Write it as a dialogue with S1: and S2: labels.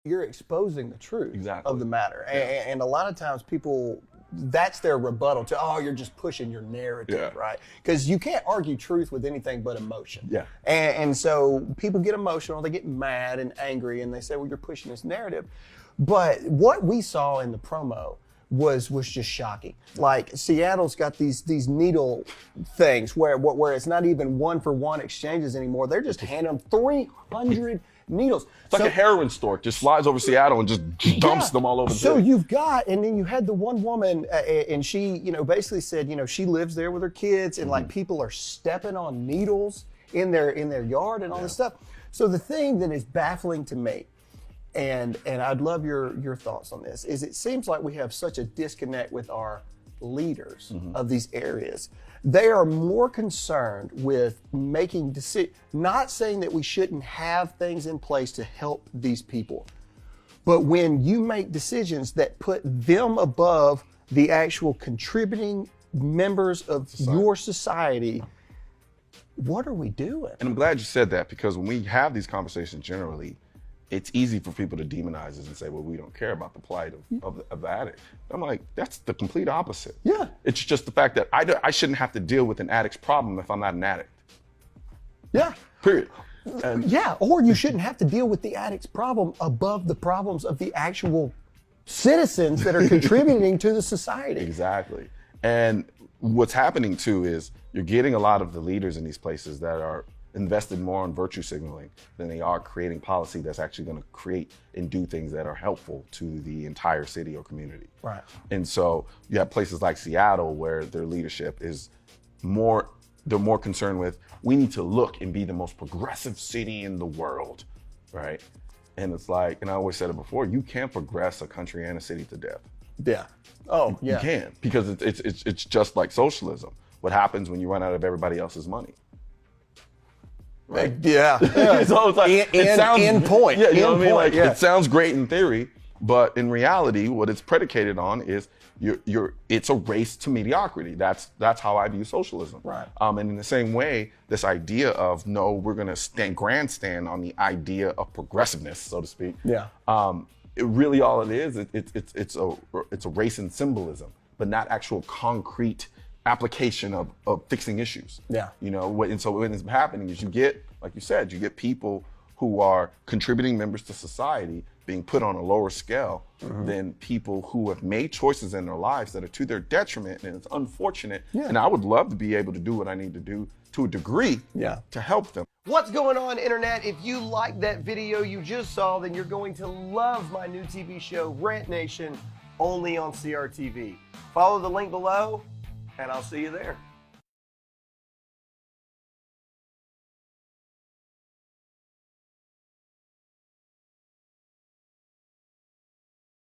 S1: you're exposing the truth
S2: Exactly.
S1: of the matter.
S2: Yeah.
S1: And a lot of times people, that's their rebuttal to, oh, you're just pushing your narrative, right? Because you can't argue truth with anything but emotion.
S2: Yeah.
S1: And so people get emotional, they get mad and angry, and they say, well, you're pushing this narrative. But what we saw in the promo was just shocking. Like, Seattle's got these needle things where it's not even one-for-one exchanges anymore. They're just handing them 300 needles.
S2: It's like a heroin store. Just flies over Seattle and just dumps them all over the
S1: So
S2: city.
S1: you've got, and then you had the one woman, and she, basically said, she lives there with her kids, and like people are stepping on needles in their yard and all this stuff. So the thing that is baffling to me, and I'd love your thoughts on this, is it seems like we have such a disconnect with our leaders of these areas. They are more concerned with making decisions, not saying that we shouldn't have things in place to help these people, but when you make decisions that put them above the actual contributing members of your society, what are we doing?
S2: And I'm glad you said that, because when we have these conversations generally, it's easy for people to demonize us and say, well, we don't care about the plight of the addict. I'm like, that's the complete opposite.
S1: Yeah.
S2: It's just the fact that I shouldn't have to deal with an addict's problem if I'm not an addict.
S1: Yeah.
S2: Period. And
S1: yeah, or you shouldn't have to deal with the addict's problem above the problems of the actual citizens that are contributing to the society.
S2: Exactly. And what's happening too is you're getting a lot of the leaders in these places that are invested more on virtue signaling than they are creating policy that's actually going to create and do things that are helpful to the entire city or community.
S1: Right.
S2: And so you have places like Seattle where their leadership is they're more concerned with, we need to look and be the most progressive city in the world, right? And it's like, and I always said it before, you can't progress a country and a city to death.
S1: Yeah. Oh, yeah.
S2: You can't, because it's just like socialism. What happens when you run out of everybody else's money? Right.
S1: Yeah.
S2: So it's like, it sounds,
S1: end point.
S2: Yeah, you know what I mean? Like,
S1: yeah.
S2: it sounds great in theory, but in reality, what it's predicated on is it's a race to mediocrity. That's how I view socialism.
S1: Right.
S2: And in the same way, this idea of, no, we're going to grandstand on the idea of progressiveness, so to speak.
S1: Yeah.
S2: It really all it is, it's a race in symbolism, but not actual concrete application of fixing issues.
S1: Yeah.
S2: And so what is happening is you get, like you said, you get people who are contributing members to society being put on a lower scale than people who have made choices in their lives that are to their detriment, and it's unfortunate.
S1: Yeah.
S2: And I would love to be able to do what I need to do to a degree to help them.
S1: What's going on, Internet? If you like that video you just saw, then you're going to love my new TV show, Rant Nation, only on CRTV. Follow the link below, and I'll see you there.